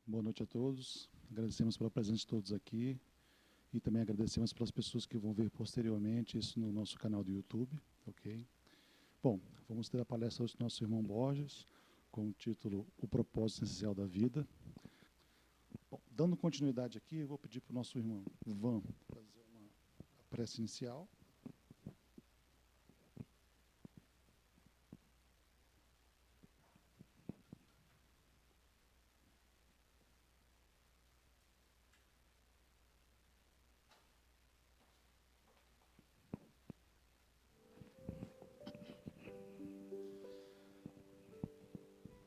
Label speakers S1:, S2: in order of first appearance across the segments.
S1: Boa noite a todos. Agradecemos pela presença de todos aqui e também agradecemos pelas pessoas que vão ver posteriormente isso no nosso canal do YouTube, ok? Bom, vamos ter a palestra hoje do nosso irmão Borges, com o título O Propósito Essencial da Vida. Bom, dando continuidade aqui, eu vou pedir para o nosso irmão Ivan fazer a prece inicial.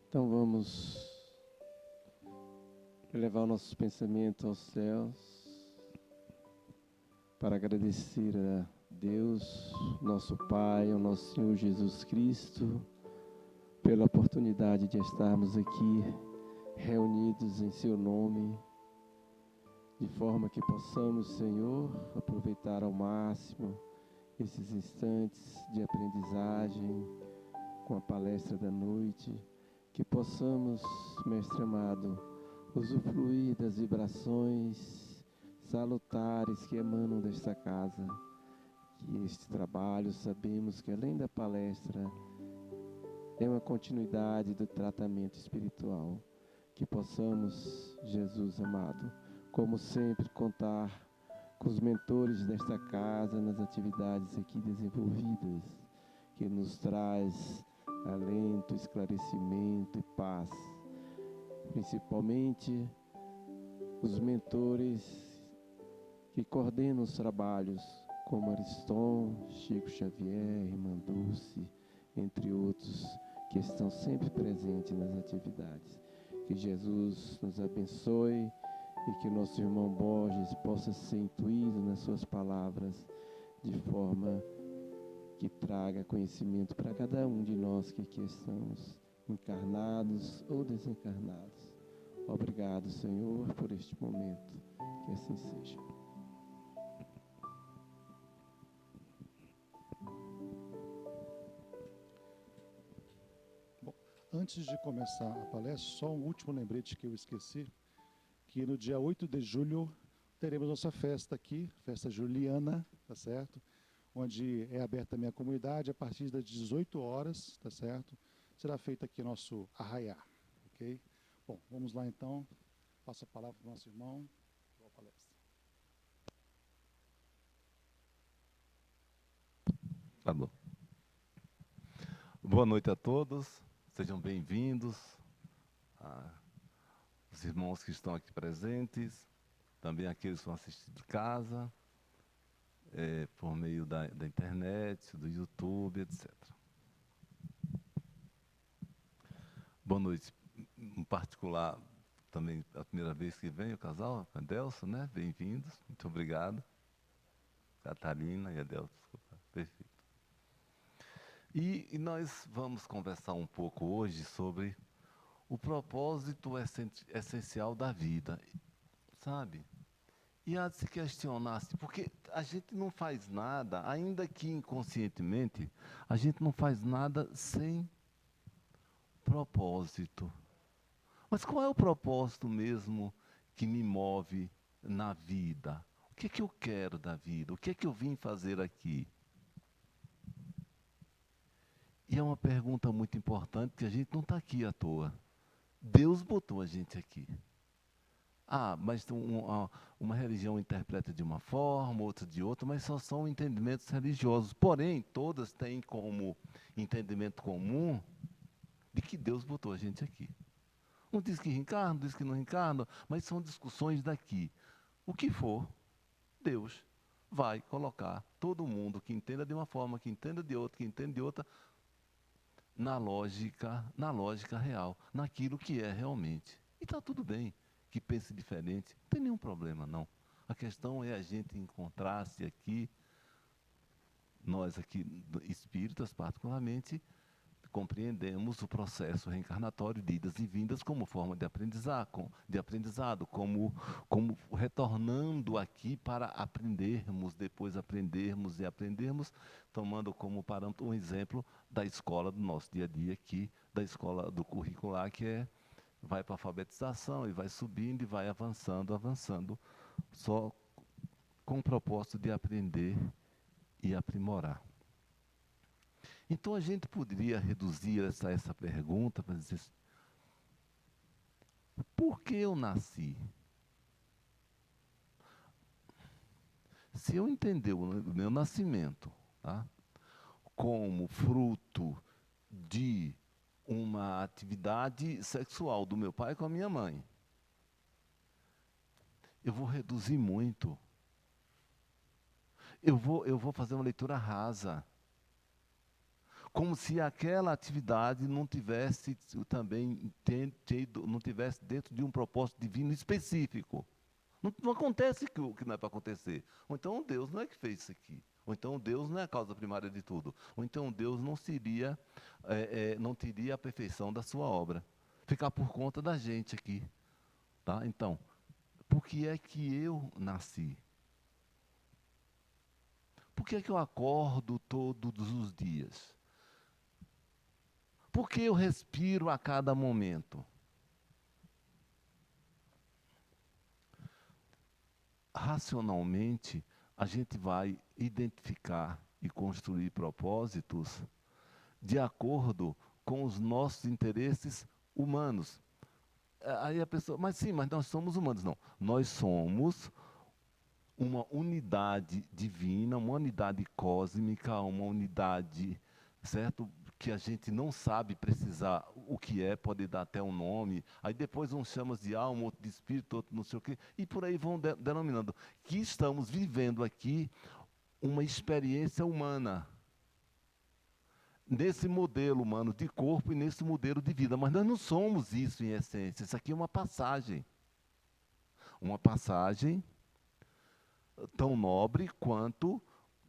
S2: Então vamos elevar nossos pensamentos aos céus para agradecer a Deus, nosso Pai, ao nosso Senhor Jesus Cristo, pela oportunidade de estarmos aqui reunidos em Seu nome, de forma que possamos, Senhor, aproveitar ao máximo esses instantes de aprendizagem com a palestra da noite, que possamos, Mestre amado, usufruir das vibrações salutares que emanam desta casa. Que este trabalho, sabemos que além da palestra, é uma continuidade do tratamento espiritual. Que possamos, Jesus amado, como sempre, contar com os mentores desta casa nas atividades aqui desenvolvidas, que nos traz alento, esclarecimento e paz. Principalmente os mentores que coordenam os trabalhos, como Ariston, Chico Xavier, Irmã Dulce, entre outros, que estão sempre presentes nas atividades. Que Jesus nos abençoe e que nosso irmão Borges possa ser intuído nas suas palavras de forma que traga conhecimento para cada um de nós que aqui estamos, encarnados ou desencarnados. Obrigado, Senhor, por este momento. Que assim seja.
S1: Bom, antes de começar a palestra, só um último lembrete que eu esqueci, que no dia 8 de julho teremos nossa festa aqui, festa juliana, tá certo? Onde é aberta a minha comunidade a partir das 18 horas, tá certo? Será feito aqui nosso arraiá, ok? Bom, vamos lá então. Passo a palavra para o nosso irmão. Boa palestra.
S3: Tá bom. Boa noite a todos, sejam bem-vindos, os irmãos que estão aqui presentes, também aqueles que vão assistir de casa, por meio da internet, do YouTube, etc. Boa noite, em particular, também a primeira vez que vem o casal, Adelson, né? Bem-vindos, muito obrigado. Catarina e Adelson, desculpa, perfeito. E nós vamos conversar um pouco hoje sobre o propósito essencial da vida, sabe? E há de se questionar, porque a gente não faz nada, ainda que inconscientemente, a gente não faz nada sem propósito. Mas qual é o propósito mesmo que me move na vida? O que é que eu quero da vida? O que é que eu vim fazer aqui? E é uma pergunta muito importante, que a gente não está aqui à toa. Deus botou a gente aqui. Mas uma religião interpreta de uma forma, outra de outra, mas só são entendimentos religiosos. Porém, todas têm como entendimento comum de que Deus botou a gente aqui. Um diz que reencarna, diz que não reencarna, mas são discussões daqui. O que for, Deus vai colocar todo mundo que entenda de uma forma, que entenda de outra, que entenda de outra, na lógica real, naquilo que é realmente. E está tudo bem que pense diferente, não tem nenhum problema não. A questão é a gente encontrar-se aqui, nós aqui espíritas particularmente, compreendemos o processo reencarnatório de idas e vindas como forma de aprendizado, como retornando aqui para aprendermos, depois aprendermos e aprendermos, tomando como parâmetro um exemplo da escola do nosso dia a dia aqui, da escola do curricular, que é vai para a alfabetização e vai subindo e vai avançando, avançando, só com o propósito de aprender e aprimorar. Então a gente poderia reduzir essa pergunta para dizer: por que eu nasci? Se eu entender o meu nascimento, tá, como fruto de uma atividade sexual do meu pai com a minha mãe, eu vou reduzir muito. Eu vou fazer uma leitura rasa. Como se aquela atividade não tivesse também não tivesse dentro de um propósito divino específico. Não acontece o que não é para acontecer. Ou então Deus não é que fez isso aqui. Ou então Deus não é a causa primária de tudo. Ou então Deus não teria a perfeição da sua obra. Ficar por conta da gente aqui. Tá? Então, por que é que eu nasci? Por que é que eu acordo todos os dias? Por que eu respiro a cada momento? Racionalmente, a gente vai identificar e construir propósitos de acordo com os nossos interesses humanos. Aí a pessoa, mas nós somos humanos. Não, nós somos uma unidade divina, uma unidade cósmica, uma unidade, certo? Que a gente não sabe precisar o que é, pode dar até um nome, aí depois uns chamam de alma, outro de espírito, outro não sei o quê, e por aí vão denominando. Que estamos vivendo aqui uma experiência humana, nesse modelo humano de corpo e nesse modelo de vida, mas nós não somos isso em essência, isso aqui é uma passagem tão nobre quanto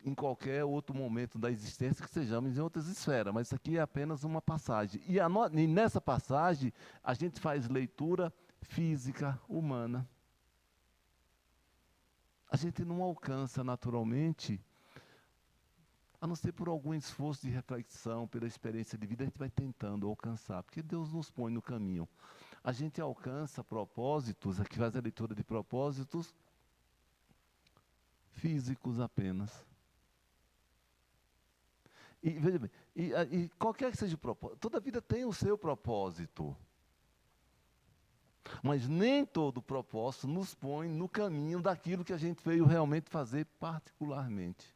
S3: em qualquer outro momento da existência que sejamos em outras esferas, mas isso aqui é apenas uma passagem. E nessa passagem, a gente faz leitura física, humana. A gente não alcança naturalmente, a não ser por algum esforço de reflexão, pela experiência de vida, a gente vai tentando alcançar, porque Deus nos põe no caminho. A gente alcança propósitos, aqui faz a leitura de propósitos físicos apenas. E veja bem, e qualquer que seja o propósito, toda vida tem o seu propósito. Mas nem todo propósito nos põe no caminho daquilo que a gente veio realmente fazer particularmente.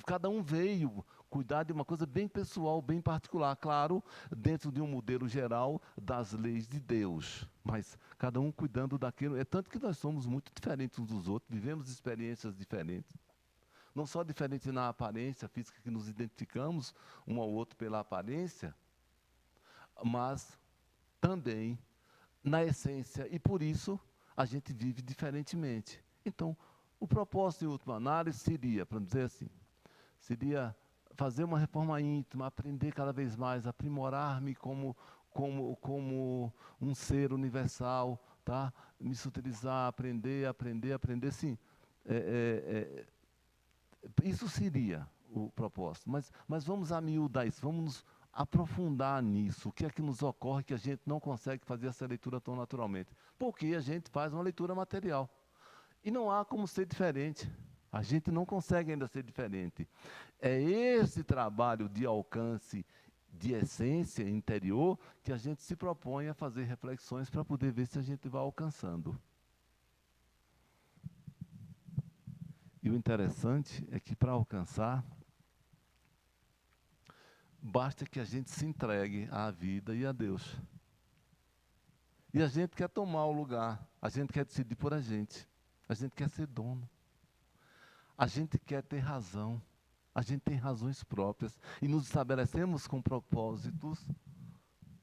S3: Cada um veio cuidar de uma coisa bem pessoal, bem particular, claro, dentro de um modelo geral das leis de Deus, mas cada um cuidando daquilo. É tanto que nós somos muito diferentes uns dos outros, vivemos experiências diferentes. Não só diferentes na aparência física, que nos identificamos um ao outro pela aparência, mas também na essência, e por isso a gente vive diferentemente. Então, o propósito, em última análise, seria, para dizer assim, seria fazer uma reforma íntima, aprender cada vez mais, aprimorar-me como um ser universal, tá? Me sutilizar, aprender, sim. Isso seria o propósito, mas vamos amiudar isso, vamos nos aprofundar nisso. O que é que nos ocorre que a gente não consegue fazer essa leitura tão naturalmente? Porque a gente faz uma leitura material. E não há como ser diferente. A gente não consegue ainda ser diferente. É esse trabalho de alcance, de essência interior, que a gente se propõe a fazer reflexões para poder ver se a gente vai alcançando. E o interessante é que para alcançar, basta que a gente se entregue à vida e a Deus. E a gente quer tomar o lugar, a gente quer decidir por a gente quer ser dono. A gente quer ter razão, a gente tem razões próprias e nos estabelecemos com propósitos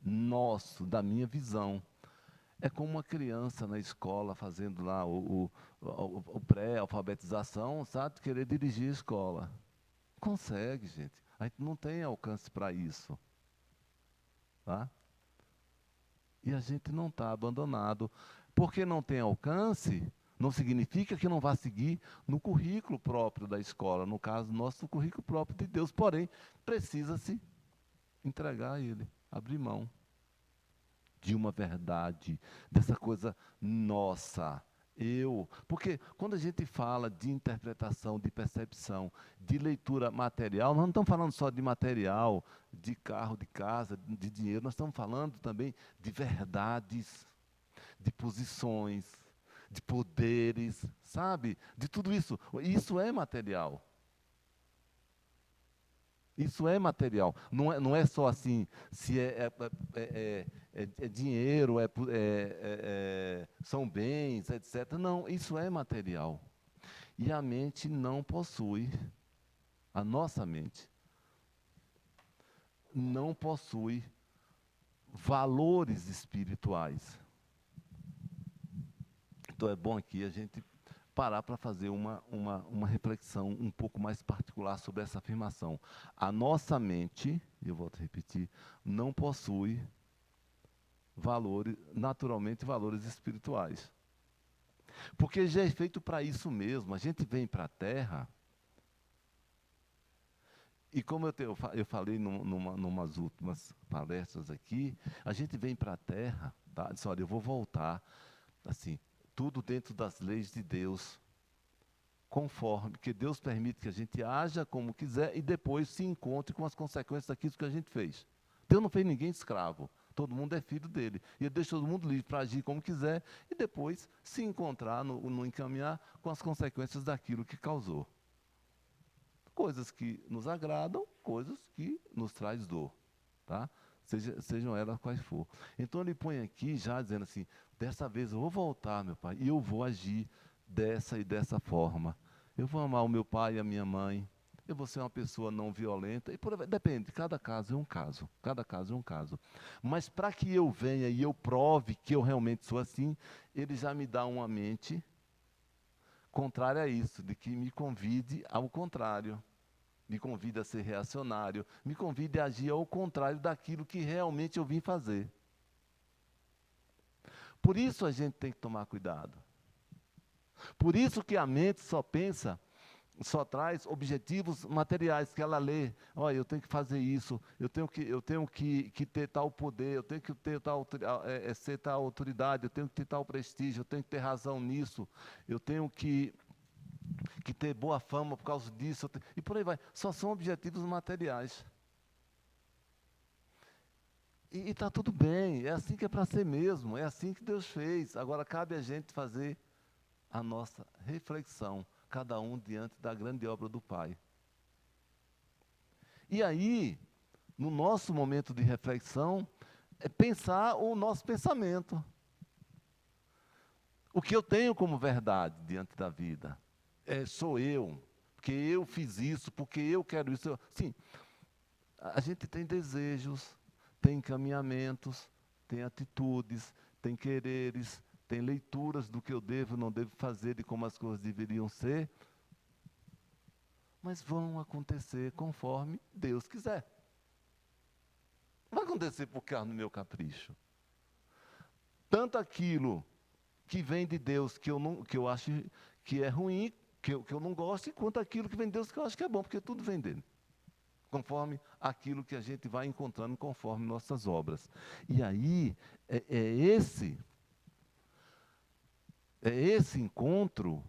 S3: nossos, da minha visão. É como uma criança na escola fazendo lá o pré-alfabetização, sabe? Querer dirigir a escola. Consegue, gente. A gente não tem alcance para isso. Tá? E a gente não está abandonado. Porque não tem alcance, não significa que não vá seguir no currículo próprio da escola. No caso nosso, o currículo próprio de Deus. Porém, precisa-se entregar a Ele, abrir mão. de uma verdade, dessa coisa nossa. Porque quando a gente fala de interpretação, de percepção, de leitura material, nós não estamos falando só de material, de carro, de casa, de dinheiro, nós estamos falando também de verdades, de posições, de poderes, sabe? De tudo isso. Isso é material. Isso é material. Não é só assim, se é dinheiro, são bens, etc. Não, isso é material. E a mente não possui, a nossa mente, não possui valores espirituais. Então é bom aqui a gente parar para fazer uma reflexão um pouco mais particular sobre essa afirmação. A nossa mente, eu volto a repetir, não possui naturalmente valores espirituais. Porque já é feito para isso mesmo. A gente vem para a Terra, e como eu falei numas últimas palestras aqui, a gente vem para a Terra, tá? Disse, olha, eu vou voltar, assim, tudo dentro das leis de Deus, conforme, que Deus permite que a gente haja como quiser e depois se encontre com as consequências daquilo que a gente fez. Deus não fez ninguém escravo, todo mundo é filho dele. E ele deixa todo mundo livre para agir como quiser e depois se encontrar, no encaminhar com as consequências daquilo que causou. Coisas que nos agradam, coisas que nos traz dor, tá? Sejam elas quais for. Então ele põe aqui já dizendo assim, dessa vez eu vou voltar, meu pai, e eu vou agir dessa e dessa forma. Eu vou amar o meu pai e a minha mãe, eu vou ser uma pessoa não violenta, e depende, cada caso é um caso, cada caso é um caso. Mas para que eu venha e eu prove que eu realmente sou assim, ele já me dá uma mente contrária a isso, de que me convide ao contrário. Me convida a ser reacionário, me convida a agir ao contrário daquilo que realmente eu vim fazer. Por isso a gente tem que tomar cuidado. Por isso que a mente só traz objetivos materiais, que ela lê, olha, eu tenho que fazer isso, eu tenho que ter tal poder, eu tenho que ter ser tal autoridade, eu tenho que ter tal prestígio, eu tenho que ter razão nisso, eu tenho que ter boa fama por causa disso, e por aí vai. Só são objetivos materiais. E está tudo bem, é assim que é para ser mesmo, é assim que Deus fez. Agora cabe a gente fazer a nossa reflexão, cada um diante da grande obra do Pai. E aí, no nosso momento de reflexão, é pensar o nosso pensamento. O que eu tenho como verdade diante da vida? Sou eu, porque eu fiz isso, porque eu quero isso. Sim, a gente tem desejos, tem encaminhamentos, tem atitudes, tem quereres, tem leituras do que eu devo e não devo fazer, de como as coisas deveriam ser, mas vão acontecer conforme Deus quiser. Não vai acontecer por causa do meu capricho. Tanto aquilo que vem de Deus, que eu acho que é ruim, que eu não gosto, quanto aquilo que vem de Deus, que eu acho que é bom, porque tudo vem dele. Conforme aquilo que a gente vai encontrando, conforme nossas obras. E aí, esse encontro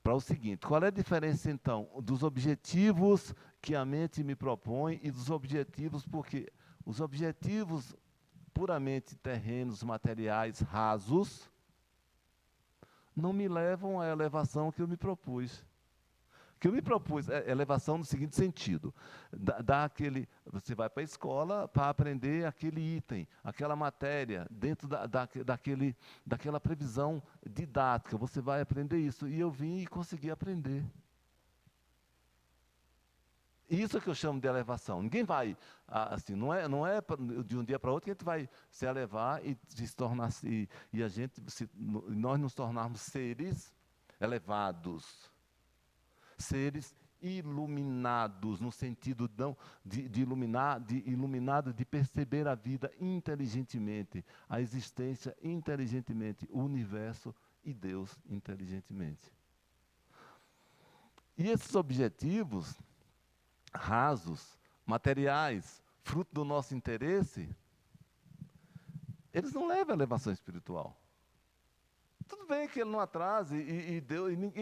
S3: para o seguinte: qual é a diferença, então, dos objetivos que a mente me propõe e dos objetivos, porque os objetivos puramente terrenos, materiais, rasos, não me levam à elevação que eu me propus. Que eu me propus elevação no seguinte sentido: você vai para a escola para aprender aquele item, aquela matéria, dentro daquela previsão didática, você vai aprender isso. E eu vim e consegui aprender. Isso é que eu chamo de elevação. Ninguém vai, assim, não é de um dia para outro que a gente vai se elevar e se tornar, nós nos tornarmos seres elevados, seres iluminados, no sentido de iluminado, de perceber a vida inteligentemente, a existência inteligentemente, o universo e Deus inteligentemente. E esses objetivos rasos, materiais, fruto do nosso interesse, eles não levam a elevação espiritual. Tudo bem que ele não atrase e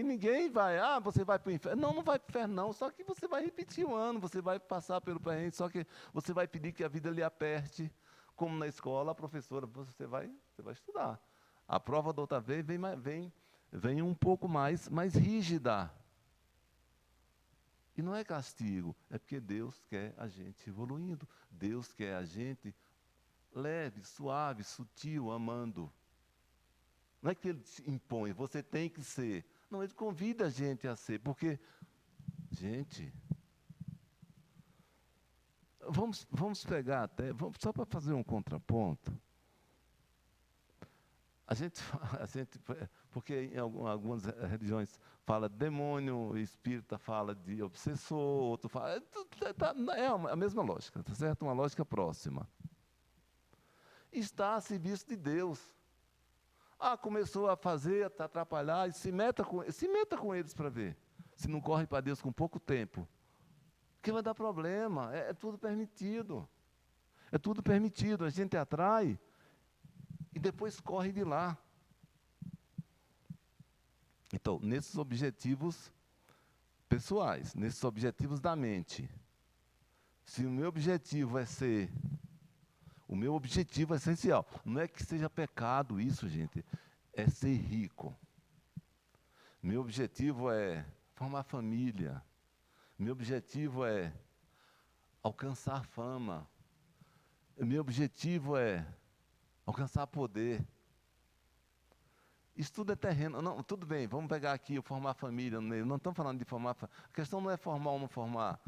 S3: ninguém vai, você vai para o inferno. Não, não vai para o inferno não, só que você vai repetir o ano, você vai passar pelo perrengue, só que você vai pedir que a vida lhe aperte, como na escola, a professora, você vai estudar. A prova da outra vez vem um pouco mais rígida. E não é castigo, é porque Deus quer a gente evoluindo. Deus quer a gente leve, suave, sutil, amando. Não é que ele impõe, você tem que ser. Não, ele convida a gente a ser, porque, gente, vamos pegar até, só para fazer um contraponto. A gente, porque em algumas religiões fala demônio, espírita fala de obsessor, outro fala. É a mesma lógica, tá certo? Uma lógica próxima. Está a serviço de Deus. Começou a fazer, a atrapalhar, e se meta com eles para ver. Se não corre para Deus com pouco tempo. Porque vai dar problema, é tudo permitido. É tudo permitido, a gente atrai e depois corre de lá. Então, nesses objetivos pessoais, nesses objetivos da mente, se o meu objetivo é ser... O meu objetivo é essencial. Não é que seja pecado isso, gente. É ser rico. Meu objetivo é formar família. Meu objetivo é alcançar fama. Meu objetivo é alcançar poder. Isso tudo é terreno. Não, tudo bem, vamos pegar aqui formar família. Não estamos falando de formar família. A questão não é formar ou não formar.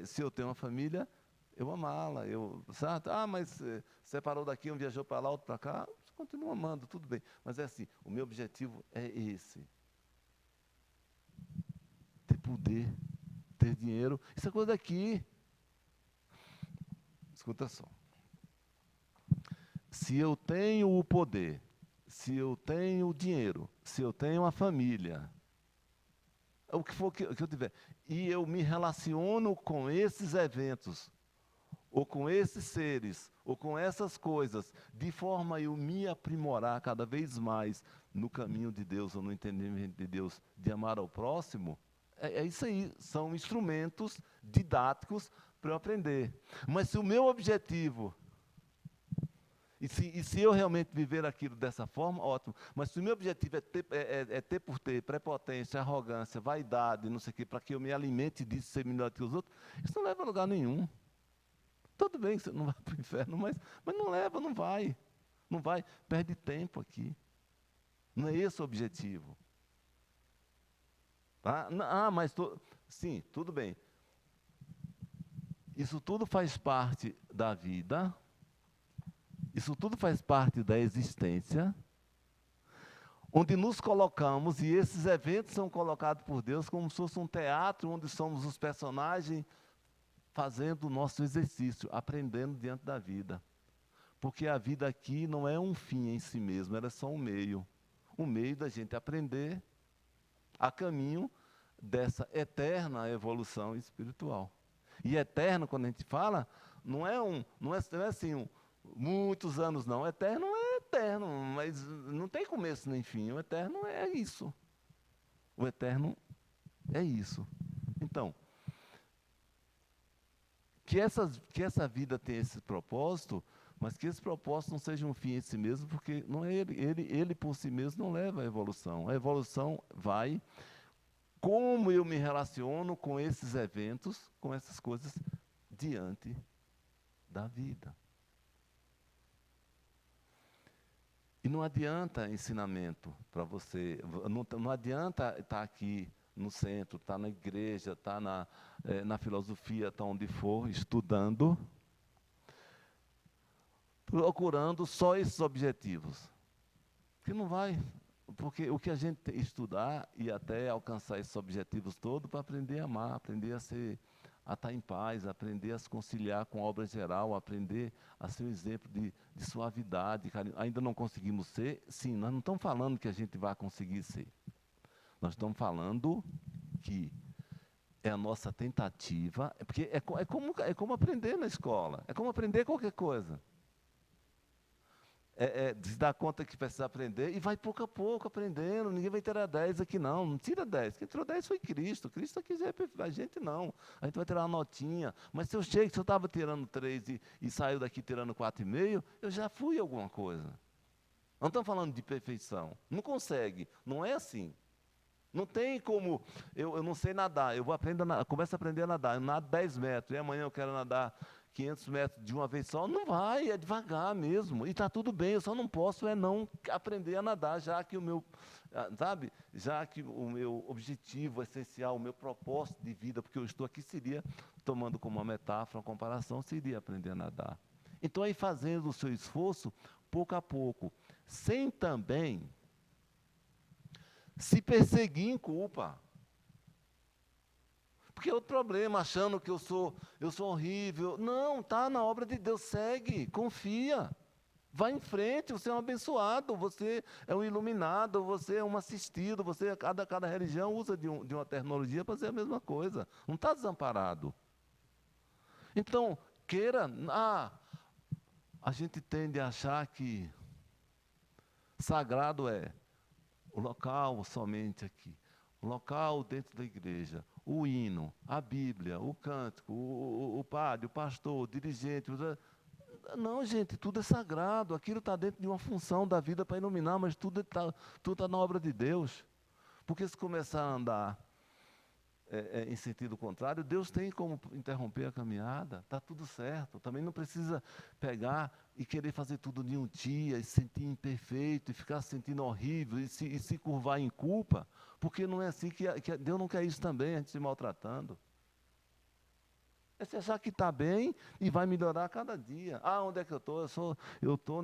S3: Se eu tenho uma família... Eu amá-la, certo? Mas separou daqui, um viajou para lá, outro para cá, você continua amando, tudo bem. Mas é assim, o meu objetivo é esse. Ter poder, ter dinheiro, isso é coisa daqui. Escuta só. Se eu tenho o poder, se eu tenho o dinheiro, se eu tenho a família, o que for que eu tiver, e eu me relaciono com esses eventos, ou com esses seres, ou com essas coisas, de forma a eu me aprimorar cada vez mais no caminho de Deus, ou no entendimento de Deus, de amar ao próximo, é isso aí, são instrumentos didáticos para eu aprender. Mas se o meu objetivo, e se eu realmente viver aquilo dessa forma, ótimo, mas se o meu objetivo é ter por ter prepotência, arrogância, vaidade, não sei o quê, para que eu me alimente disso, ser melhor que os outros, isso não leva a lugar nenhum. Tudo bem que você não vai para o inferno, mas não leva, não vai. Não vai, perde tempo aqui. Não é esse o objetivo. Tá? Sim, tudo bem. Isso tudo faz parte da vida, isso tudo faz parte da existência, onde nos colocamos, e esses eventos são colocados por Deus como se fosse um teatro, onde somos os personagens, fazendo o nosso exercício, aprendendo diante da vida. Porque a vida aqui não é um fim em si mesmo, ela é só um meio da gente aprender a caminho dessa eterna evolução espiritual. E eterno, quando a gente fala, não é assim, muitos anos não. Eterno é eterno, mas não tem começo nem fim. O eterno é isso. O eterno é isso. Então, que essa vida tenha esse propósito, mas que esse propósito não seja um fim em si mesmo, porque não é ele por si mesmo não leva à evolução. A evolução vai como eu me relaciono com esses eventos, com essas coisas, diante da vida. E não adianta ensinamento para você, não adianta estar aqui no centro, estar na igreja, estar na filosofia, estar onde for, estudando, procurando só esses objetivos. Porque não vai, porque o que a gente tem que estudar e até alcançar esses objetivos todos para aprender a amar, aprender a estar em paz, aprender a se conciliar com a obra geral, aprender a ser um exemplo de suavidade, carinho. Ainda não conseguimos ser? Sim, nós não estamos falando que a gente vai conseguir ser. Nós estamos falando que é a nossa tentativa, porque é como aprender na escola, é como aprender qualquer coisa. se dá conta que precisa aprender e vai pouco a pouco aprendendo. Ninguém vai tirar 10 aqui, não. Não tira 10. Quem tirou 10 foi Cristo. Cristo aqui já é perfeito. A gente não. A gente vai tirar uma notinha. Mas se eu estava tirando 3 e saiu daqui tirando 4,5, eu já fui alguma coisa. Não estamos falando de perfeição. Não consegue. Não é assim. Não tem como, eu não sei nadar, começo a aprender a nadar, eu nado 10 metros, e amanhã eu quero nadar 500 metros de uma vez só. Não vai, é devagar mesmo, e está tudo bem, eu só não posso não aprender a nadar, já que já que o meu objetivo essencial, o meu propósito de vida, porque eu estou aqui, seria, tomando como uma metáfora, uma comparação, seria aprender a nadar. Então, aí fazendo o seu esforço, pouco a pouco, sem também se perseguir em culpa. Porque é outro problema, achando que eu sou horrível. Não, está na obra de Deus, segue, confia. Vai em frente, você é um abençoado, você é um iluminado, você é um assistido, cada religião usa de uma tecnologia para fazer a mesma coisa. Não está desamparado. Então, a gente tende a achar que sagrado é o local somente aqui, o local dentro da igreja, o hino, a Bíblia, o cântico, o padre, o pastor, o dirigente. Não, gente, tudo é sagrado, aquilo está dentro de uma função da vida para iluminar, mas tudo está na obra de Deus. Porque se começar a andar em sentido contrário, Deus tem como interromper a caminhada, está tudo certo. Também não precisa pegar e querer fazer tudo de um dia, e se sentir imperfeito, e ficar se sentindo horrível, e se curvar em culpa, porque não é assim que Deus não quer isso também, a gente se maltratando. É se achar que está bem e vai melhorar a cada dia. Onde é que eu estou? Eu estou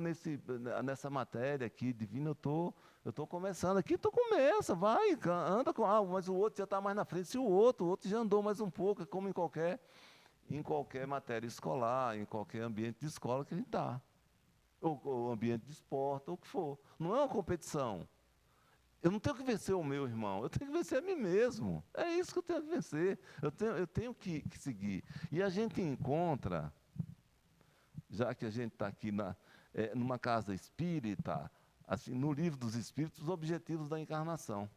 S3: nessa matéria aqui, divina, eu estou começando aqui, então começa, vai, anda com mas o outro já está mais na frente. Se o outro já andou mais um pouco, é como em qualquer matéria escolar, em qualquer ambiente de escola que a gente está. Ou ambiente de esporte, ou o que for. Não é uma competição. Eu não tenho que vencer o meu irmão, eu tenho que vencer a mim mesmo. É isso que eu tenho que vencer. Eu tenho que seguir. E a gente encontra, já que a gente está aqui numa casa espírita, assim, no livro dos Espíritos, os objetivos da encarnação.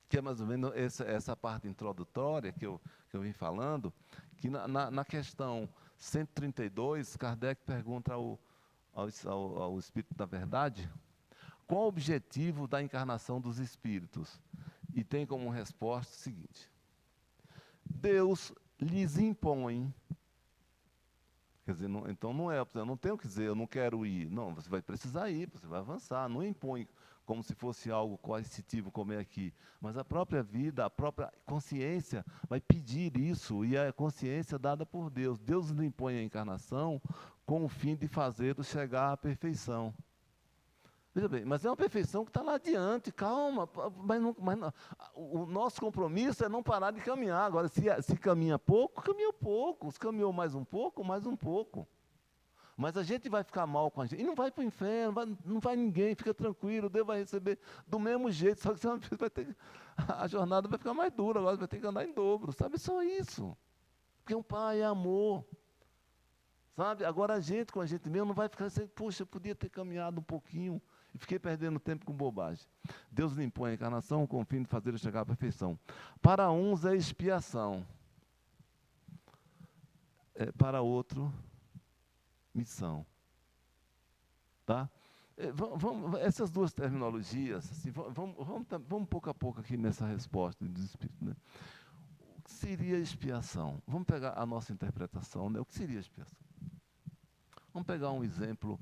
S3: Que é mais ou menos essa parte introdutória que eu vim falando, que na questão 132, Kardec pergunta ao Espírito da Verdade, qual o objetivo da encarnação dos espíritos? E tem como resposta o seguinte: Deus lhes impõe. Quer dizer, então não eu não tenho que dizer, eu não quero ir. Não, você vai precisar ir, você vai avançar. Não impõe como se fosse algo coercitivo, como é aqui. Mas a própria vida, a própria consciência vai pedir isso, e a consciência dada por Deus. Deus lhe impõe a encarnação com o fim de fazê-lo chegar à perfeição. Veja bem, mas é uma perfeição que está lá adiante, calma, mas o nosso compromisso é não parar de caminhar. Agora, se caminha pouco, caminha pouco. Se caminhou mais um pouco, mais um pouco. Mas a gente vai ficar mal com a gente. E não vai para o inferno, não vai ninguém, fica tranquilo, Deus vai receber do mesmo jeito, só que você vai ter, a jornada vai ficar mais dura, agora vai ter que andar em dobro, sabe? Só isso. Porque um pai é amor. Sabe? Agora a gente, com a gente mesmo, não vai ficar assim, poxa, eu podia ter caminhado um pouquinho. E fiquei perdendo tempo com bobagem. Deus lhe impõe a encarnação com o fim de fazê-lo chegar à perfeição. Para uns é expiação. Para outro, missão. Tá? Essas duas terminologias, assim, vamos pouco a pouco aqui nessa resposta dos Espíritos. Né? O que seria expiação? Vamos pegar a nossa interpretação. Né? O que seria expiação? Vamos pegar um exemplo.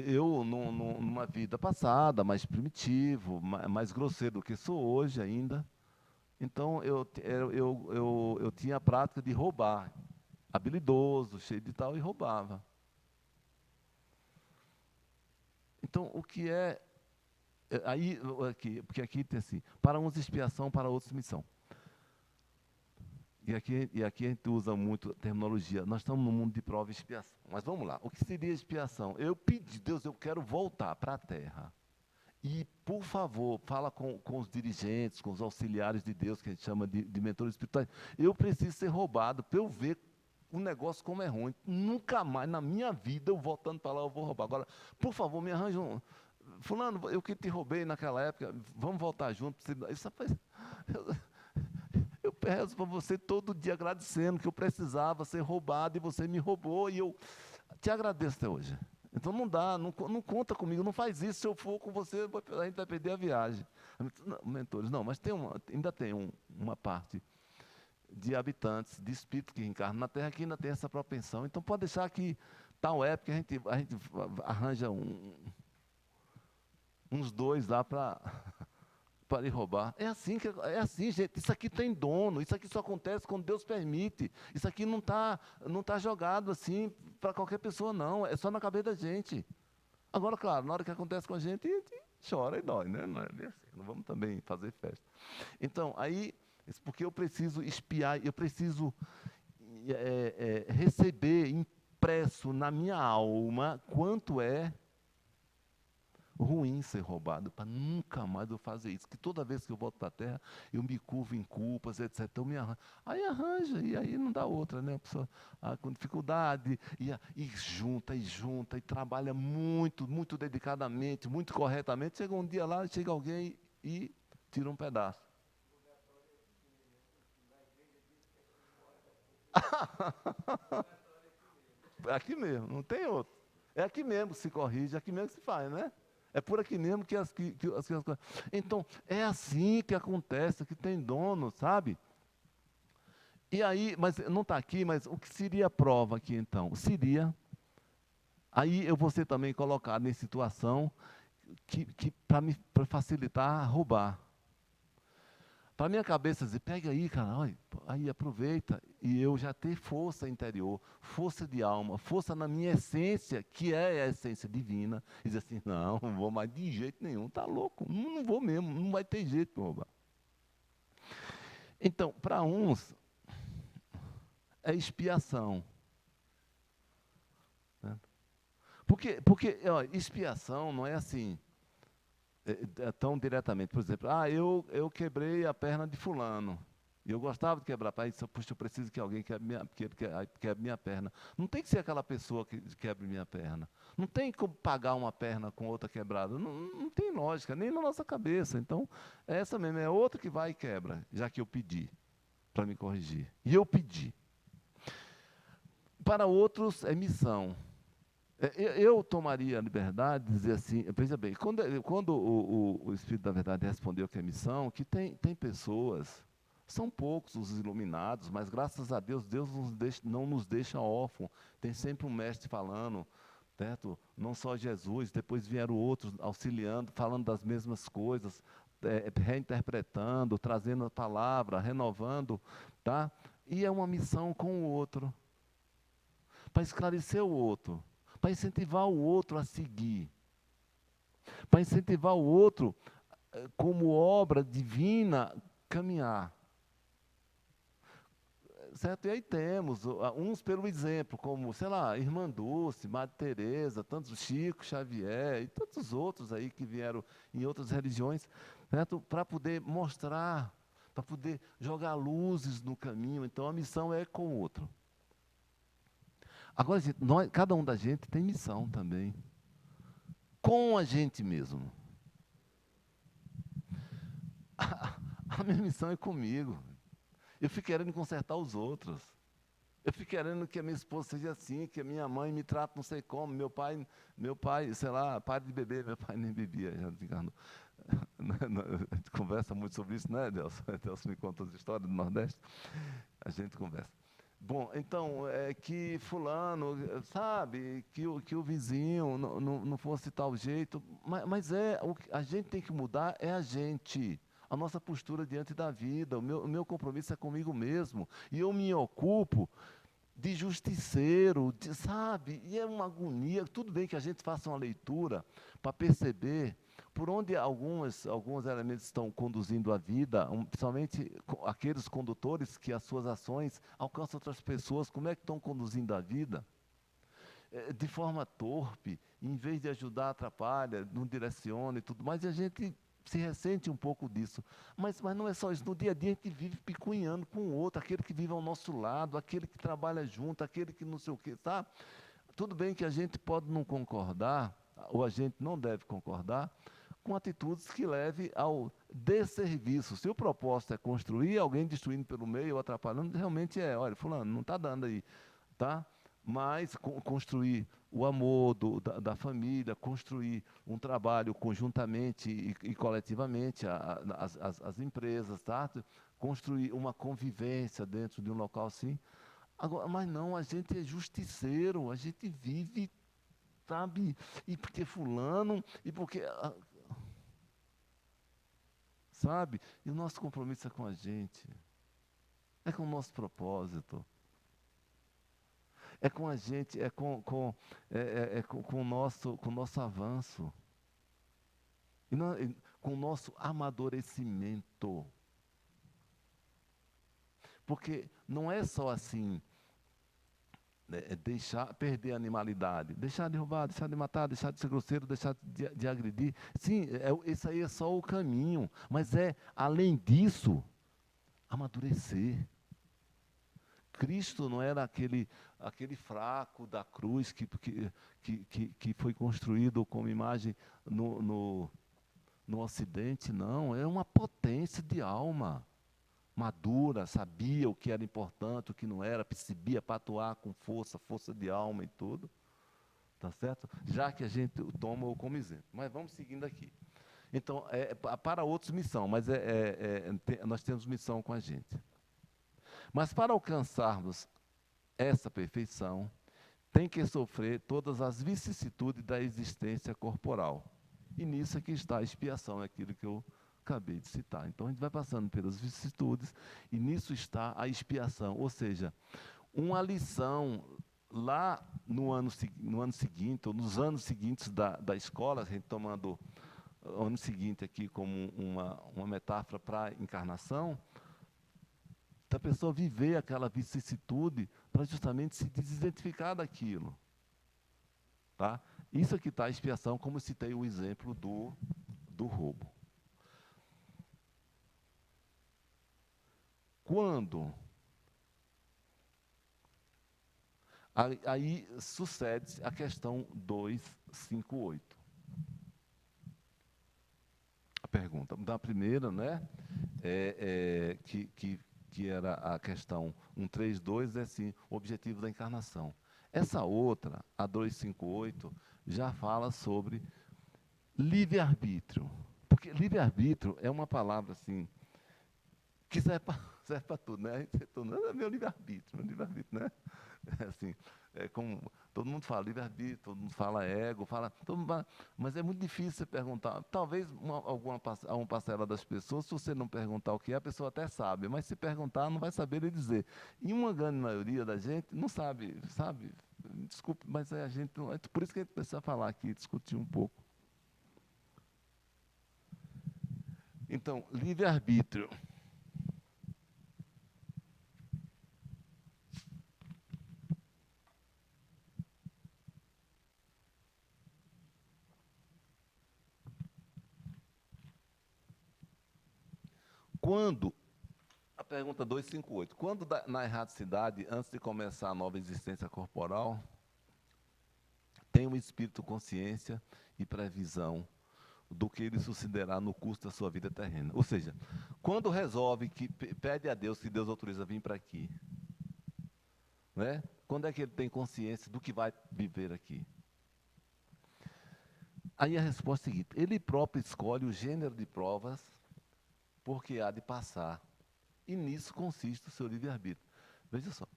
S3: Eu, numa vida passada, mais primitivo, mais grosseiro do que sou hoje ainda, então eu tinha a prática de roubar, habilidoso, cheio de tal, e roubava. Então, o que porque aqui tem assim, para uns expiação, para outros missão. E aqui a gente usa muito a terminologia. Nós estamos no mundo de prova e expiação. Mas vamos lá. O que seria expiação? Eu pedi, Deus, eu quero voltar para a terra. E, por favor, fala com os dirigentes, com os auxiliares de Deus, que a gente chama de mentores espirituais. Eu preciso ser roubado para eu ver o negócio como é ruim. Nunca mais na minha vida eu voltando para lá eu vou roubar. Agora, por favor, me arranja um. Fulano, eu que te roubei naquela época, vamos voltar juntos. Isso, rapaz, eu peço para você todo dia agradecendo que eu precisava ser roubado e você me roubou e eu te agradeço até hoje. Então não dá, não conta comigo, não faz isso. Se eu for com você, a gente vai perder a viagem. Não, mentores, não, mas ainda tem uma parte de habitantes, de espírito que reencarnam na Terra que ainda tem essa propensão. Então pode deixar que tal época a gente arranja uns dois lá para lhe roubar. É assim, gente. Isso aqui tem dono. Isso aqui só acontece quando Deus permite. Isso aqui não tá jogado assim para qualquer pessoa, não. É só na cabeça da gente. Agora, claro, na hora que acontece com a gente chora e dói, né? Não é bem assim. Não vamos também fazer festa. Então, aí, porque eu preciso espiar, eu preciso receber impresso na minha alma quanto é ruim ser roubado, para nunca mais eu fazer isso. Que toda vez que eu volto para a terra, eu me curvo em culpas, etc. Então, aí arranja, e aí não dá outra, né? A pessoa com dificuldade, e junta, e trabalha muito, muito dedicadamente, muito corretamente. Chega um dia lá, chega alguém e tira um pedaço. É aqui mesmo, não tem outro. É aqui mesmo que se corrige, é aqui mesmo que se faz, né? É por aqui mesmo que as coisas. Então, é assim que acontece, que tem dono, sabe? E aí, mas não está aqui, mas o que seria a prova aqui então? Seria, aí eu vou ser também colocado em situação que para facilitar roubar. Para minha cabeça dizer, pega aí, cara, olha, aí aproveita, e eu já ter força interior, força de alma, força na minha essência, que é a essência divina, e dizer assim, não vou mais de jeito nenhum, tá louco, não vou mesmo, não vai ter jeito para roubar. Então, para uns, é expiação. Né? Porque ó, expiação não é assim, tão diretamente. Por exemplo, eu quebrei a perna de fulano. E eu gostava de quebrar, puxa, eu preciso que alguém quebre minha perna. Não tem que ser aquela pessoa que quebre minha perna. Não tem como pagar uma perna com outra quebrada. Não tem lógica, nem na nossa cabeça. Então, é essa mesmo, é outra que vai e quebra, já que eu pedi para me corrigir. E eu pedi. Para outros, é missão. Eu tomaria a liberdade de dizer assim, veja bem, quando o Espírito da Verdade respondeu que é missão, que tem pessoas, são poucos os iluminados, mas graças a Deus, não nos deixa órfãos, tem sempre um mestre falando, certo? Não só Jesus, depois vieram outros auxiliando, falando das mesmas coisas, reinterpretando, trazendo a palavra, renovando, tá? E é uma missão com o outro, para esclarecer o outro, para incentivar o outro a seguir, para incentivar o outro, como obra divina, caminhar. Certo? E aí temos uns pelo exemplo, como, sei lá, Irmã Dulce, Madre Teresa, tantos Chico Xavier e tantos outros aí que vieram em outras religiões, certo? Para poder mostrar, para poder jogar luzes no caminho. Então a missão é com o outro. Agora, gente, cada um da gente tem missão também. Com a gente mesmo. A minha missão é comigo. Eu fico querendo consertar os outros. Eu fico querendo que a minha esposa seja assim, que a minha mãe me trate não sei como. Meu pai, sei lá, pare de beber. Meu pai nem bebia, já desencarnou. A gente conversa muito sobre isso, né, Delcio? Delcio me conta as histórias do Nordeste. A gente conversa. Bom, então, que fulano, sabe, que o vizinho não fosse tal jeito, mas a gente tem que mudar, é a gente, a nossa postura diante da vida, o meu compromisso é comigo mesmo, e eu me ocupo de justiceiro, sabe, e é uma agonia. Tudo bem que a gente faça uma leitura para perceber por onde alguns elementos estão conduzindo a vida, principalmente aqueles condutores que as suas ações alcançam outras pessoas, como é que estão conduzindo a vida? De forma torpe, em vez de ajudar, atrapalha, não direciona e tudo mais, e a gente se ressente um pouco disso. Mas não é só isso. No dia a dia a gente vive picunhando com o outro, aquele que vive ao nosso lado, aquele que trabalha junto, aquele que não sei o quê, tá? Tudo bem que a gente pode não concordar, ou a gente não deve concordar, com atitudes que levem ao desserviço. Se o propósito é construir, alguém destruindo pelo meio ou atrapalhando, realmente olha, fulano, não está dando aí, tá? Mas construir o amor da família, construir um trabalho conjuntamente e coletivamente, as empresas, tá? Construir uma convivência dentro de um local assim. Agora, mas não, a gente é justiceiro, a gente vive, sabe, e porque fulano, e porque... sabe? E o nosso compromisso é com a gente, é com o nosso propósito. É com a gente, com o nosso avanço. Com o nosso amadurecimento. Porque não é só assim, perder a animalidade, deixar de roubar, deixar de matar, deixar de ser grosseiro, deixar de agredir. Sim, esse aí é só o caminho. Mas além disso, amadurecer. Cristo não era aquele fraco da cruz que foi construído como imagem no Ocidente, não. É uma potência de alma, madura, sabia o que era importante, o que não era, percebia para atuar com força de alma e tudo. Tá certo? Já que a gente toma-o como exemplo. Mas vamos seguindo aqui. Então, para outros missão, mas nós temos missão com a gente. Mas para alcançarmos essa perfeição, tem que sofrer todas as vicissitudes da existência corporal. E nisso é que está a expiação, é aquilo que eu acabei de citar. Então a gente vai passando pelas vicissitudes, e nisso está a expiação. Ou seja, uma lição lá no ano seguinte, ou nos anos seguintes da escola, a gente tomando o ano seguinte aqui como uma metáfora para a encarnação, da pessoa viver aquela vicissitude para justamente se desidentificar daquilo. Tá? Isso aqui está a expiação, como eu citei o exemplo do roubo. Quando aí sucede a questão 258. A pergunta da primeira, né, que era a questão 132, é assim, o objetivo da encarnação. Essa outra, a 258, já fala sobre livre-arbítrio. Porque livre-arbítrio é uma palavra assim, que serve para tudo, né? É meu livre-arbítrio, né? É assim, como todo mundo fala livre-arbítrio, todo mundo fala ego, mas é muito difícil você perguntar. Talvez uma parcela das pessoas, se você não perguntar o que é, a pessoa até sabe, mas se perguntar, não vai saber lhe dizer. E uma grande maioria da gente não sabe? Desculpe, mas a gente não, por isso que a gente precisa falar aqui, discutir um pouco. Então, livre-arbítrio. A pergunta 258, quando na erraticidade, antes de começar a nova existência corporal, tem o espírito consciência e previsão do que ele sucederá no curso da sua vida terrena. Ou seja, quando resolve, que pede a Deus, que Deus autoriza a vir para aqui, né? Quando é que ele tem consciência do que vai viver aqui? Aí a resposta é a seguinte, ele próprio escolhe o gênero de provas porque há de passar. E nisso consiste o seu livre-arbítrio. Veja só.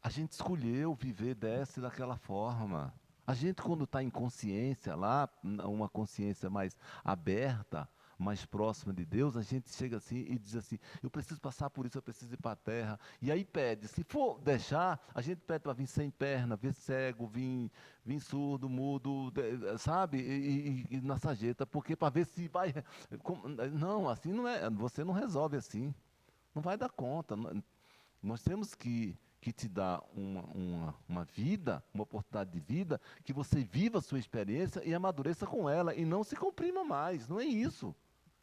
S3: A gente escolheu viver dessa e daquela forma. A gente, quando está em consciência lá, uma consciência mais aberta, mais próxima de Deus, a gente chega assim e diz assim, eu preciso passar por isso, eu preciso ir para a terra. E aí pede, se for deixar, a gente pede para vir sem perna, vir cego, vir surdo, mudo, sabe? E na sarjeta, porque para ver se vai... Não, assim não é, você não resolve assim. Não vai dar conta. Nós temos que que te dá uma vida, uma oportunidade de vida, que você viva a sua experiência e amadureça com ela, e não se comprima mais, não é isso.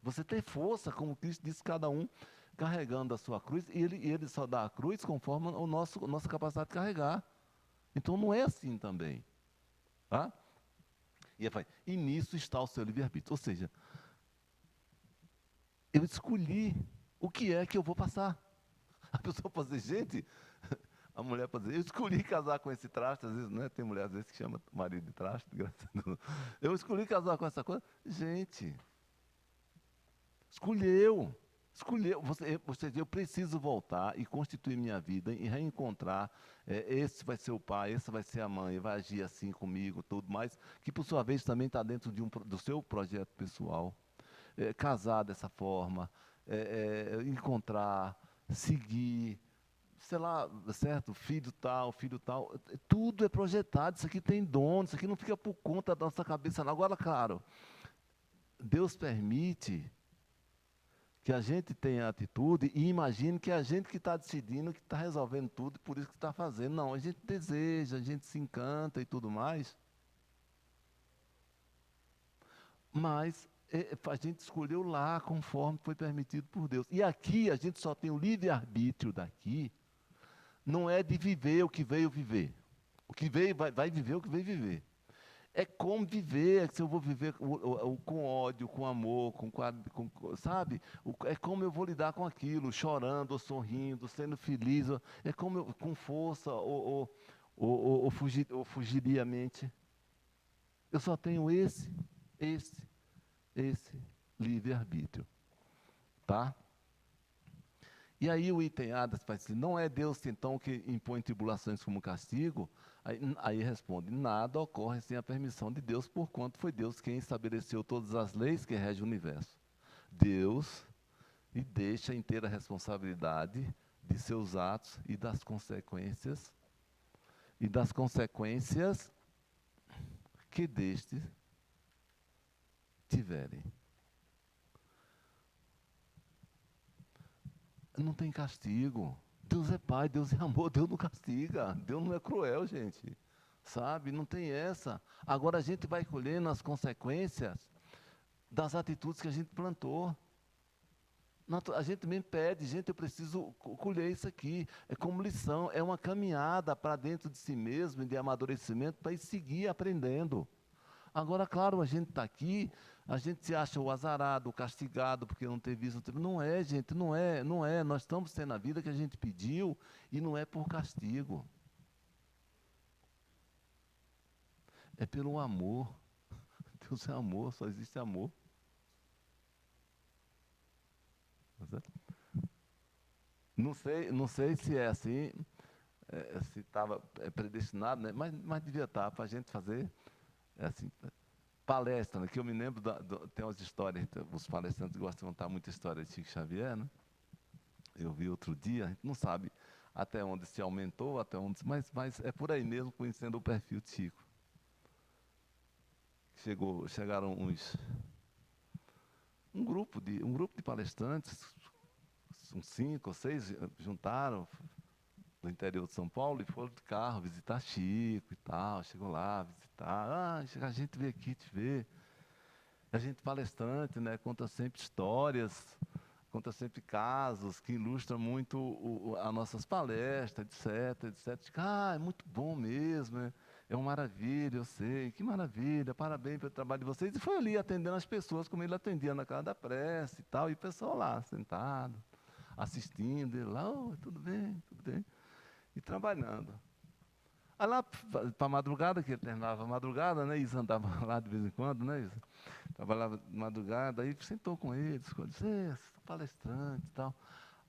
S3: Você tem força, como Cristo disse, cada um carregando a sua cruz, e ele só dá a cruz conforme a nossa capacidade de carregar. Então não é assim também. Tá? E nisso está o seu livre-arbítrio. Ou seja, eu escolhi o que é que eu vou passar. A pessoa pode dizer, gente, a mulher pode dizer, eu escolhi casar com esse traste, às vezes, né? Tem mulher às vezes que chama o marido de traste, graças a Deus. Eu escolhi casar com essa coisa. Gente, escolheu. Eu preciso voltar e constituir minha vida e reencontrar. Esse vai ser o pai, esse vai ser a mãe, vai agir assim comigo, tudo mais, que por sua vez também está dentro do seu projeto pessoal. Casar dessa forma, encontrar, seguir, sei lá, certo? Filho tal, tudo é projetado, isso aqui tem dono, isso aqui não fica por conta da nossa cabeça, não. Agora, claro, Deus permite que a gente tenha atitude e imagine que é a gente que está decidindo, que está resolvendo tudo, e por isso que está fazendo. Não, a gente deseja, a gente se encanta e tudo mais. Mas a gente escolheu lá conforme foi permitido por Deus. E aqui a gente só tem o livre-arbítrio daqui, não é de viver o que veio viver. O que veio vai viver o que veio viver. É como viver, se eu vou viver com ódio, com amor, sabe? É como eu vou lidar com aquilo, chorando ou sorrindo, sendo feliz, é como eu, com força ou fugidiamente. Eu só tenho esse livre-arbítrio, tá? E aí o item A vai dizer, não é Deus então que impõe tribulações como castigo? Aí responde, nada ocorre sem a permissão de Deus, porquanto foi Deus quem estabeleceu todas as leis que regem o universo. Deus lhe deixa a inteira responsabilidade de seus atos e das consequências que destes tiverem. Não tem castigo. Deus é Pai, Deus é amor, Deus não castiga. Deus não é cruel, gente. Sabe? Não tem essa. Agora a gente vai colhendo as consequências das atitudes que a gente plantou. A gente também pede, gente, eu preciso colher isso aqui. É como lição, é uma caminhada para dentro de si mesmo, de amadurecimento, para ir seguir aprendendo. Agora, claro, a gente está aqui, a gente se acha o azarado, o castigado, porque não teve isso. Não é, gente, não é. Nós estamos tendo a vida que a gente pediu e não é por castigo. É pelo amor. Deus é amor, só existe amor. Não sei se é assim, se estava predestinado, né? mas devia estar para a gente fazer. Assim, palestra, né, que eu me lembro, tem umas histórias, os palestrantes gostam de contar muita história de Chico Xavier, né? Eu vi outro dia, a gente não sabe até onde se aumentou, mas é por aí mesmo, conhecendo o perfil de Chico. Chegaram um grupo de palestrantes, uns 5 ou 6, juntaram do interior de São Paulo e foram de carro visitar Chico e tal. Chegou lá, visitar. A gente veio aqui te ver. A gente palestrante, né? Conta sempre histórias, conta sempre casos que ilustram muito as nossas palestras, etc. É muito bom mesmo, é uma maravilha, eu sei, que maravilha, parabéns pelo trabalho de vocês. E foi ali atendendo as pessoas como ele atendia na casa da prece e tal, e o pessoal lá, sentado, assistindo, ele lá, tudo bem. E trabalhando. Aí lá para a madrugada, que ele terminava a madrugada, né? Isa andava lá de vez em quando, né, Isa? Trabalhava de madrugada, aí sentou com eles, disse, palestrante e tal.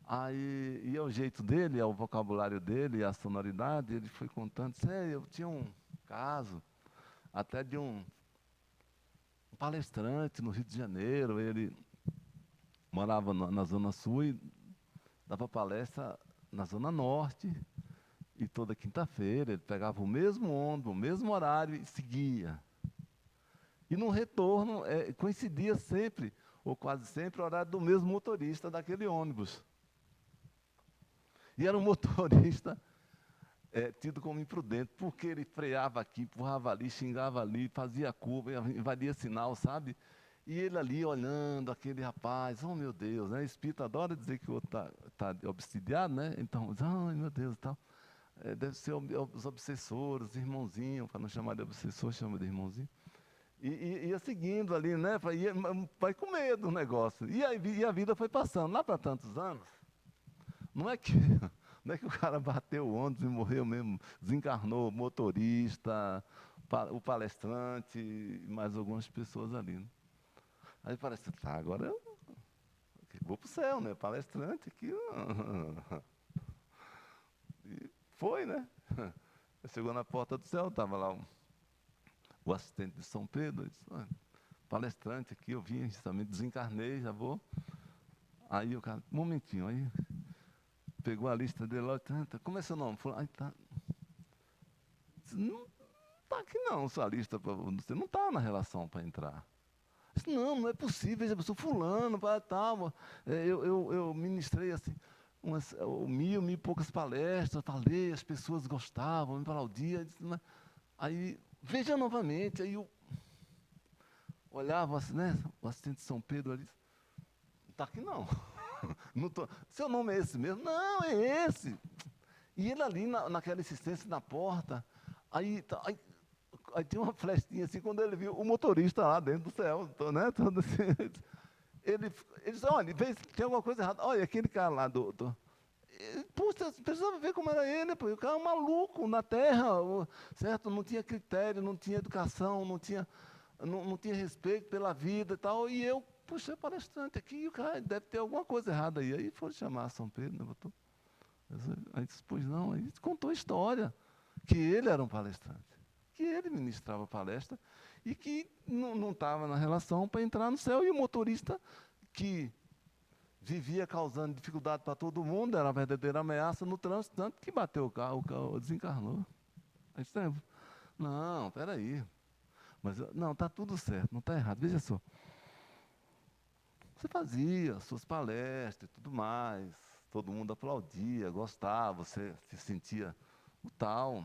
S3: Aí, e o jeito dele, o vocabulário dele, a sonoridade, ele foi contando, disse, eu tinha um caso, até de um palestrante no Rio de Janeiro, ele morava na Zona Sul e dava palestra na Zona Norte. E toda quinta-feira ele pegava o mesmo ônibus, o mesmo horário e seguia. E no retorno, coincidia sempre, ou quase sempre, o horário do mesmo motorista daquele ônibus. E era um motorista tido como imprudente, porque ele freava aqui, empurrava ali, xingava ali, fazia curva, invadia sinal, sabe? E ele ali olhando aquele rapaz, oh meu Deus, né? Espírito adora dizer que o outro tá obsidiado, né? Então, ai meu Deus e tal. Deve ser os obsessores, os irmãozinhos, para não chamar de obsessor, chama de irmãozinho. E ia seguindo ali, né? Vai com medo do negócio. E a vida foi passando. Lá para tantos anos, não é que, não é que o cara bateu o ônibus e morreu mesmo, desencarnou o motorista, o palestrante e mais algumas pessoas ali. Né? Aí parece, tá, agora eu vou para o céu, né? Palestrante aqui. E foi, né? Chegou na porta do céu, estava lá o assistente de São Pedro, disse, palestrante aqui, eu vim justamente, desencarnei, já vou. Aí o cara, um momentinho, aí pegou a lista dele lá, como é seu nome? Falou, tá. Disse, não está aqui não, sua lista, você não está na relação para entrar. Disse, não é possível, eu sou fulano, tal. Eu ministrei assim, mil e poucas palestras, falei, as pessoas gostavam, me aplaudiam. Aí, veja novamente, aí eu olhava assim, né, o assistente de São Pedro ali, não está aqui não. Não tô, seu nome é esse mesmo? Não, é esse. E ele ali naquela insistência na porta, aí tinha uma flechinha assim, quando ele viu o motorista lá dentro do céu, né, todo assim, ele disse, olha, tem alguma coisa errada, olha, aquele cara lá puxa, precisava ver como era ele, pô, o cara é um maluco na terra, certo? Não tinha critério, não tinha educação, não tinha respeito pela vida e tal, e eu puxei palestrante aqui, e o cara deve ter alguma coisa errada aí. Aí foram chamar São Pedro, né, botou. Aí disse, pois não, aí contou a história, que ele era um palestrante, que ele ministrava palestra, e que não estava na relação para entrar no céu, e o motorista que vivia causando dificuldade para todo mundo, era uma verdadeira ameaça no trânsito, tanto que bateu o carro desencarnou. Aí disse, não, peraí, mas não, está tudo certo, não está errado, veja só. Você fazia suas palestras e tudo mais, todo mundo aplaudia, gostava, você se sentia o tal.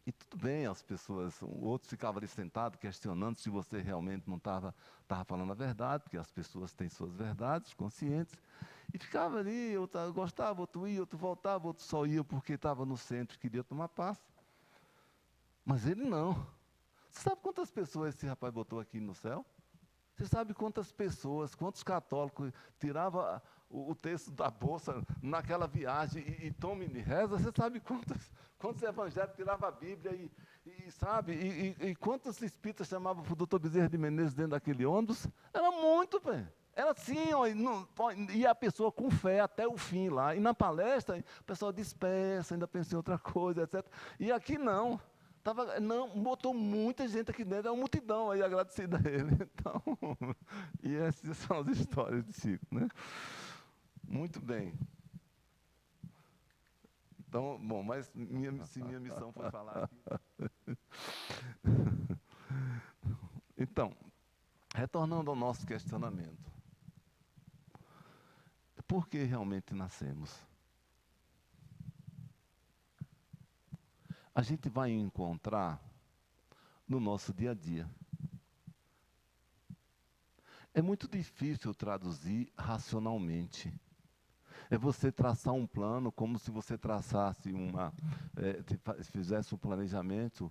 S3: E tudo bem, as pessoas, outros ficavam ali sentados questionando se você realmente não estava falando a verdade, porque as pessoas têm suas verdades conscientes. E ficava ali, eu gostava, outro ia, outro voltava, outro só ia porque estava no centro e queria tomar passe. Mas ele não. Você sabe quantas pessoas esse rapaz botou aqui no céu? Você sabe quantas pessoas, quantos católicos tiravam o texto da bolsa naquela viagem e tome de reza? Você sabe quantos evangélicos tiravam a Bíblia e quantos espíritas chamavam o doutor Bezerra de Menezes dentro daquele ônibus? Era muito, velho. Era assim, ó, e a pessoa com fé até o fim lá. E na palestra, o pessoal dispersa, ainda pensa em outra coisa, etc. E aqui não. Botou muita gente aqui dentro, é uma multidão aí agradecida a ele. Então, e essas são as histórias de Chico, né? Muito bem. Então, bom, mas se minha missão foi falar aqui. Então, retornando ao nosso questionamento. Por que realmente nascemos? A gente vai encontrar no nosso dia a dia. É muito difícil traduzir racionalmente. É você traçar um plano como se você traçasse fizesse um planejamento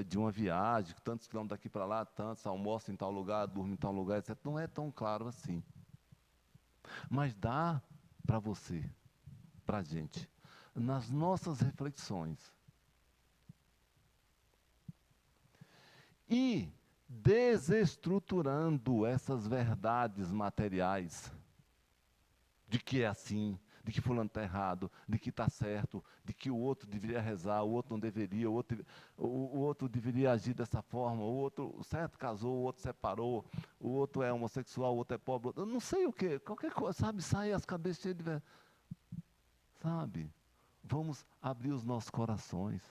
S3: de uma viagem, tantos quilômetros daqui para lá, tantos, almoço em tal lugar, durmo em tal lugar, etc. Não é tão claro assim. Mas dá para você, para a gente, nas nossas reflexões, e desestruturando essas verdades materiais, de que é assim, de que fulano está errado, de que está certo, de que o outro deveria rezar, o outro não deveria, o outro deveria agir dessa forma, o outro, certo, casou, o outro separou, o outro é homossexual, o outro é pobre, eu não sei o quê, qualquer coisa, sabe, sai as cabeças cheias de verdade. Sabe, vamos abrir os nossos corações.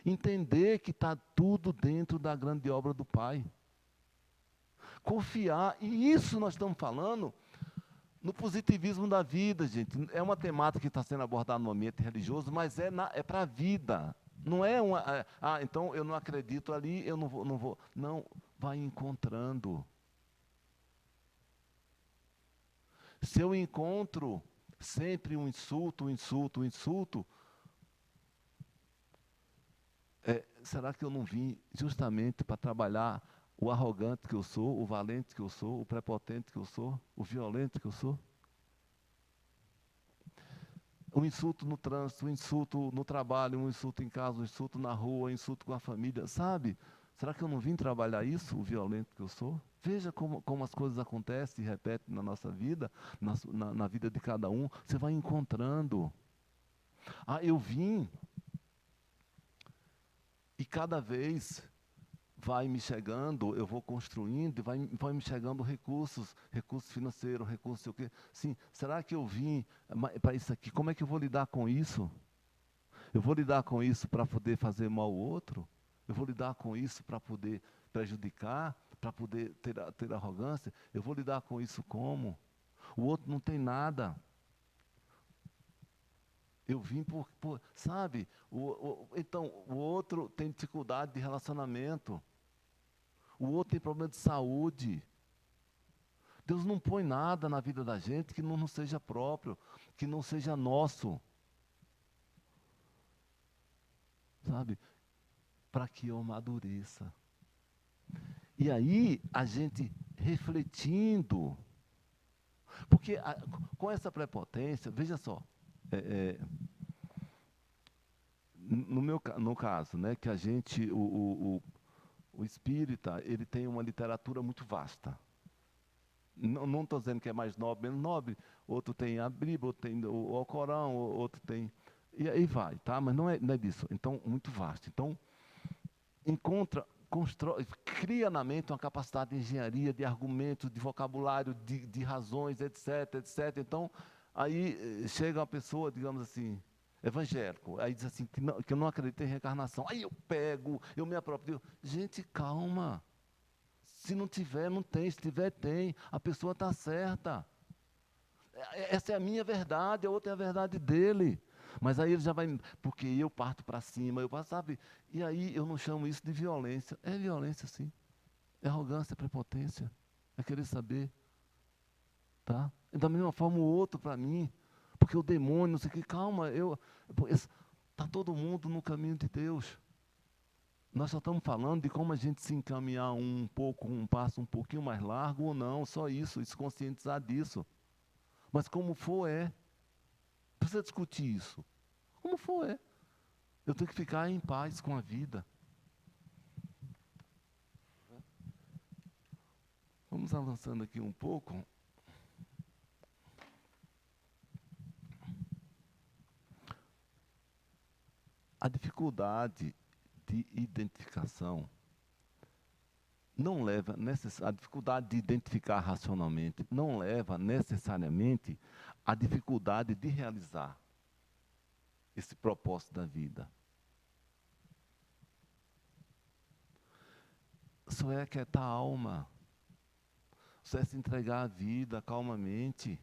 S3: Entender que está tudo dentro da grande obra do Pai. Confiar, e isso nós estamos falando no positivismo da vida, gente. É uma temática que está sendo abordada no ambiente religioso, mas é para a vida. Não é então eu não acredito ali, eu não vou. Não, vai encontrando. Se eu encontro sempre um insulto, será que eu não vim justamente para trabalhar o arrogante que eu sou, o valente que eu sou, o prepotente que eu sou, o violento que eu sou? Um insulto no trânsito, um insulto no trabalho, um insulto em casa, um insulto na rua, um insulto com a família, sabe? Será que eu não vim trabalhar isso, o violento que eu sou? Veja como as coisas acontecem e repetem na nossa vida, na vida de cada um. Você vai encontrando. Eu vim, e cada vez vai me chegando, eu vou construindo, e vai me chegando recursos financeiros, recursos sei o quê. Sim, será que eu vim para isso aqui? Como é que eu vou lidar com isso? Eu vou lidar com isso para poder fazer mal ao outro? Eu vou lidar com isso para poder prejudicar, para poder ter arrogância? Eu vou lidar com isso como? O outro não tem nada. Eu vim sabe? Então, o outro tem dificuldade de relacionamento. O outro tem problema de saúde. Deus não põe nada na vida da gente que não seja próprio, que não seja nosso. Sabe? Para que eu amadureça. E aí, a gente refletindo. Porque com essa prepotência, veja só, no caso, né, que a gente, o espírita, ele tem uma literatura muito vasta. Não estou dizendo que é mais nobre, menos nobre. Outro tem a Bíblia, outro tem o Alcorão, outro tem... E aí vai, tá? Mas não é disso. Então, muito vasto. Então, constrói, cria na mente uma capacidade de engenharia, de argumentos, de vocabulário, de razões, etc. Então, aí chega uma pessoa, digamos assim, evangélico, aí diz assim, que eu não acredito em reencarnação. Aí eu me aproprio. Gente, calma. Se não tiver, não tem. Se tiver, tem. A pessoa está certa. Essa é a minha verdade, a outra é a verdade dele. Mas aí ele já vai, porque eu parto para cima, sabe? E aí eu não chamo isso de violência. É violência, sim. É arrogância, é prepotência. É querer saber. Tá? E da mesma forma o outro para mim. Porque o demônio, não sei o que, calma, está todo mundo no caminho de Deus. Nós só estamos falando de como a gente se encaminhar um passo um pouquinho mais largo ou não, só isso, se conscientizar disso. Mas como for, não precisa discutir isso. Como for, eu tenho que ficar em paz com a vida. Vamos avançando aqui um pouco. A dificuldade de identificação não leva a dificuldade de identificar racionalmente não leva necessariamente à dificuldade de realizar esse propósito da vida. Só é aquietar a alma, só é se entregar à vida calmamente,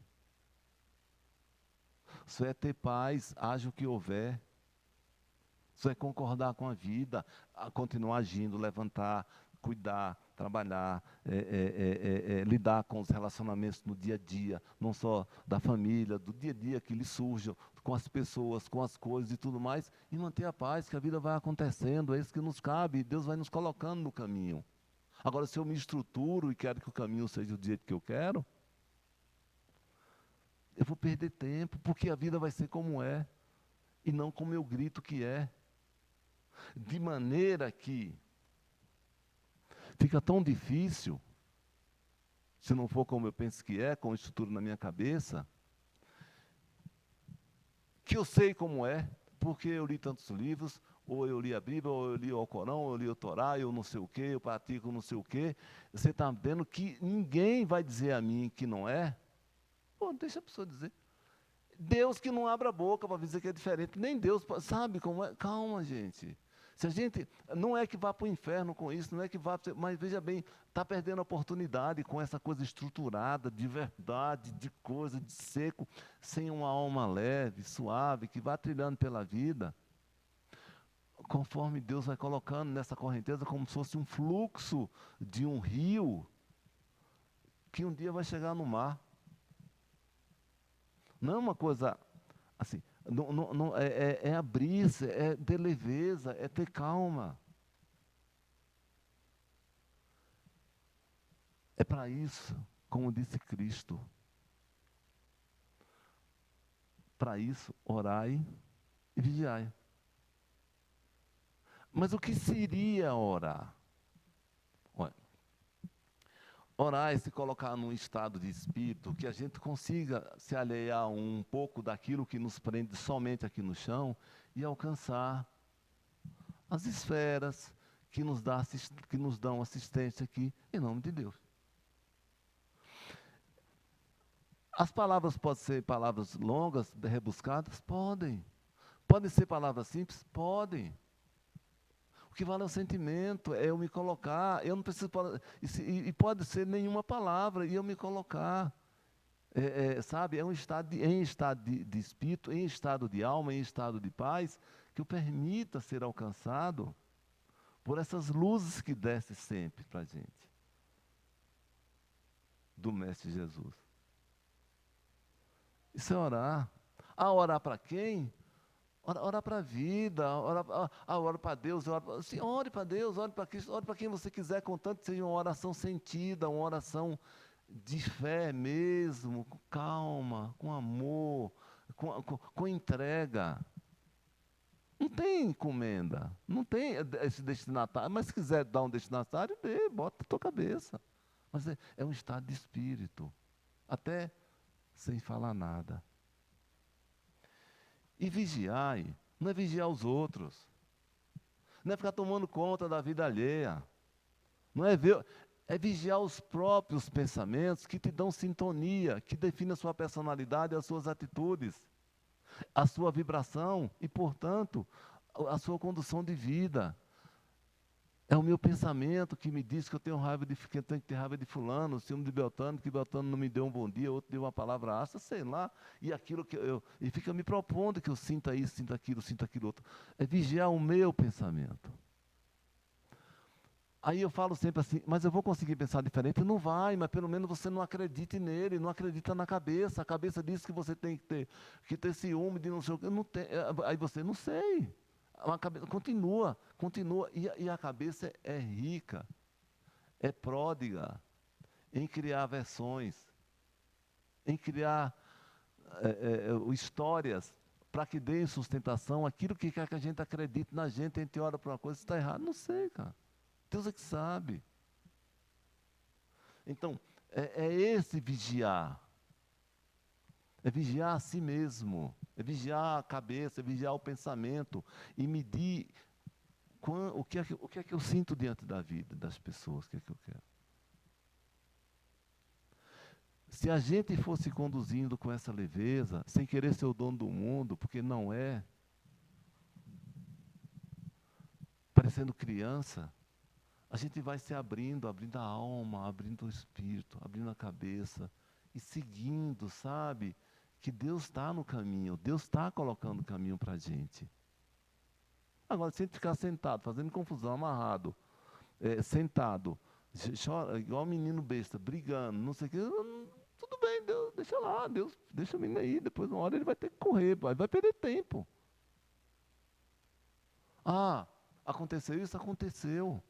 S3: só é ter paz, haja o que houver. Só é concordar com a vida, continuar agindo, levantar, cuidar, trabalhar, lidar com os relacionamentos no dia a dia, não só da família, do dia a dia que lhe surjam, com as pessoas, com as coisas e tudo mais, e manter a paz, que a vida vai acontecendo, é isso que nos cabe, Deus vai nos colocando no caminho. Agora, se eu me estruturo e quero que o caminho seja do jeito que eu quero, eu vou perder tempo, porque a vida vai ser como é, e não como eu grito que é. De maneira que fica tão difícil, se não for como eu penso que é, com estrutura na minha cabeça, que eu sei como é, porque eu li tantos livros, ou eu li a Bíblia, ou eu li o Alcorão, ou eu li o Torá, eu não sei o quê, eu pratico não sei o quê. Você está vendo que ninguém vai dizer a mim que não é? Pô, deixa a pessoa dizer. Deus que não abre a boca para dizer que é diferente, nem Deus, sabe como é? Calma, gente. Se a gente, não é que vá para o inferno com isso, não é que vá, mas veja bem, está perdendo a oportunidade com essa coisa estruturada, de verdade, de coisa, de seco, sem uma alma leve, suave, que vá trilhando pela vida, conforme Deus vai colocando nessa correnteza, como se fosse um fluxo de um rio, que um dia vai chegar no mar. Não é uma coisa assim, é abrir-se, é ter leveza, é ter calma. É para isso, como disse Cristo. Para isso, orai e vigiai. Mas o que seria orar? Olha, orar é se colocar num estado de espírito que a gente consiga se alhear um pouco daquilo que nos prende somente aqui no chão e alcançar as esferas que nos dão assistência aqui, em nome de Deus. As palavras podem ser palavras longas, rebuscadas? Podem. Podem ser palavras simples? Podem. O que vale é o sentimento, é eu me colocar. Eu não preciso, e pode ser nenhuma palavra, e eu me colocar. Sabe, é um estado em estado de espírito, em estado de alma, em estado de paz, que o permita ser alcançado por essas luzes que descem sempre para a gente, do Mestre Jesus. Isso é orar. Orar para quem? Orar para a vida, ora para Deus, assim, ore para Deus, ore para Cristo, ore para quem você quiser, contanto que seja uma oração sentida, uma oração de fé mesmo, com calma, com amor, com entrega. Não tem encomenda, não tem esse destinatário, mas se quiser dar um destinatário, bota na tua cabeça. Mas é um estado de espírito, até sem falar nada. E vigiai, não é vigiar os outros, não é ficar tomando conta da vida alheia, não é ver, é vigiar os próprios pensamentos que te dão sintonia, que definem a sua personalidade, as suas atitudes, a sua vibração e, portanto, a sua condução de vida. É o meu pensamento que me diz que eu tenho raiva que eu tenho que ter raiva de fulano, o ciúme de Beltrano, que Beltrano não me deu um bom dia, outro deu uma palavra ácida, sei lá, e aquilo que e fica me propondo que eu sinta isso, sinta aquilo outro. É vigiar o meu pensamento. Aí eu falo sempre assim, mas eu vou conseguir pensar diferente? Não vai, mas pelo menos você não acredite nele, não acredita na cabeça. A cabeça diz que você tem que ter ciúme de não sei o que. Não tem, aí você, não sei. A cabeça, continua. E a cabeça é rica, é pródiga em criar versões, em criar histórias para que deem sustentação àquilo que quer que a gente acredite na gente. A gente ora para uma coisa, está errado. Não sei, cara. Deus é que sabe. Então, é esse vigiar. É vigiar a si mesmo. É vigiar a cabeça, é vigiar o pensamento. E medir o que é que eu sinto diante da vida, das pessoas, o que é que eu quero. Se a gente fosse conduzindo com essa leveza, sem querer ser o dono do mundo, porque não é, parecendo criança, a gente vai se abrindo a alma, abrindo o espírito, abrindo a cabeça e seguindo, sabe? Que Deus está no caminho, Deus está colocando o caminho para a gente. Agora, se a gente ficar sentado, fazendo confusão, amarrado, sentado, chora, igual um menino besta, brigando, não sei o que, tudo bem, Deus, deixa lá, Deus, deixa o menino aí, depois uma hora ele vai ter que correr, vai perder tempo. Aconteceu isso? Aconteceu.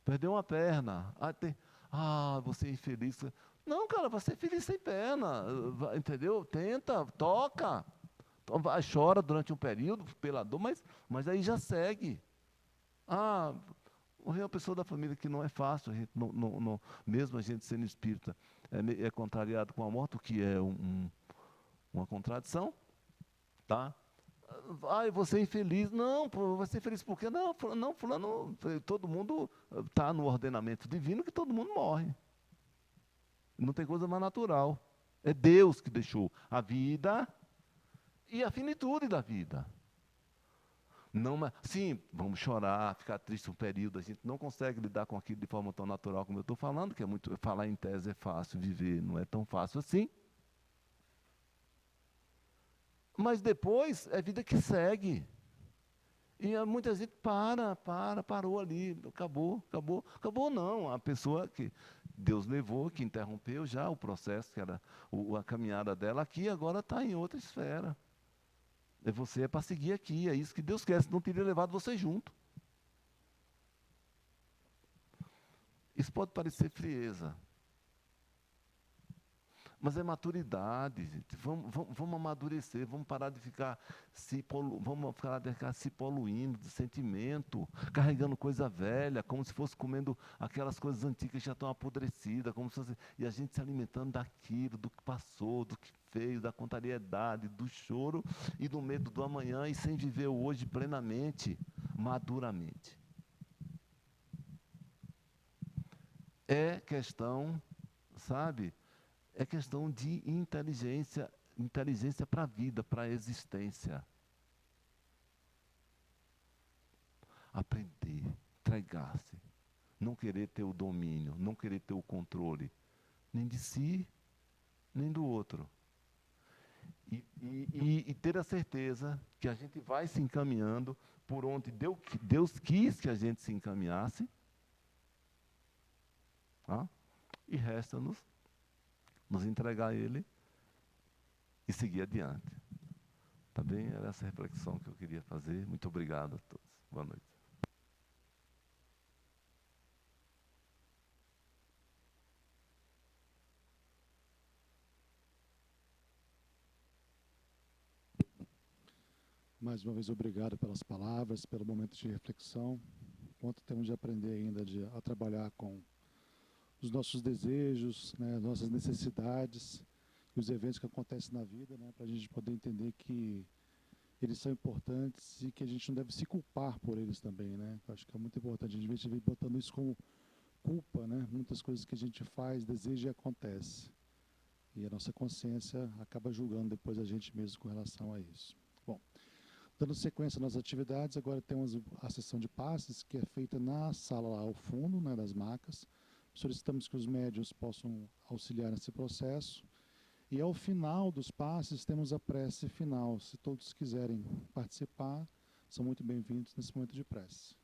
S3: Perdeu uma perna. Você é infeliz. Não, cara, você é feliz sem perna. Entendeu? Tenta, toca. Chora durante um período pela dor, mas aí já segue. Morreu uma pessoa da família que não é fácil, mesmo a gente sendo espírita, é contrariado com a morte, o que é uma contradição. Tá? Você é infeliz. Não, você é feliz por quê? Não, fulano, todo mundo está no ordenamento divino que todo mundo morre. Não tem coisa mais natural. É Deus que deixou a vida e a finitude da vida. Não, mas, sim, vamos chorar, ficar triste um período. A gente não consegue lidar com aquilo de forma tão natural como eu estou falando, que é muito. Falar em tese é fácil, viver não é tão fácil assim. Mas depois é vida que segue. E muita gente parou ali, acabou não. A pessoa que Deus levou, que interrompeu já o processo, que era a caminhada dela aqui, agora está em outra esfera. E você é para seguir aqui, é isso que Deus quer, senão teria levado você junto. Isso pode parecer frieza, mas é maturidade, gente. Vamos amadurecer, vamos parar de ficar se poluindo de sentimento, carregando coisa velha, como se fosse comendo aquelas coisas antigas que já estão apodrecidas, como se fosse, e a gente se alimentando daquilo, do que passou, do que fez, da contrariedade, do choro e do medo do amanhã, e sem viver o hoje plenamente, maduramente. É questão, sabe? É questão de inteligência para a vida, para a existência. Aprender, entregar-se, não querer ter o domínio, não querer ter o controle, nem de si, nem do outro. E ter a certeza que a gente vai se encaminhando por onde Deus quis que a gente se encaminhasse. Tá? E resta-nos entregar a Ele e seguir adiante. Tá bem? Era essa reflexão que eu queria fazer. Muito obrigado a todos. Boa noite.
S1: Mais uma vez, obrigado pelas palavras, pelo momento de reflexão. Quanto temos de aprender ainda a trabalhar com os nossos desejos, né, as nossas necessidades, os eventos que acontecem na vida, né, para a gente poder entender que eles são importantes e que a gente não deve se culpar por eles também, né? Eu acho que é muito importante. A gente vem botando isso como culpa, né? Muitas coisas que a gente faz, deseja e acontece. E a nossa consciência acaba julgando depois a gente mesmo com relação a isso. Bom, dando sequência nas atividades, agora temos a sessão de passes, que é feita na sala lá ao fundo, né, das macas. Solicitamos que os médiuns possam auxiliar nesse processo. E ao final dos passes, temos a prece final. Se todos quiserem participar, são muito bem-vindos nesse momento de prece.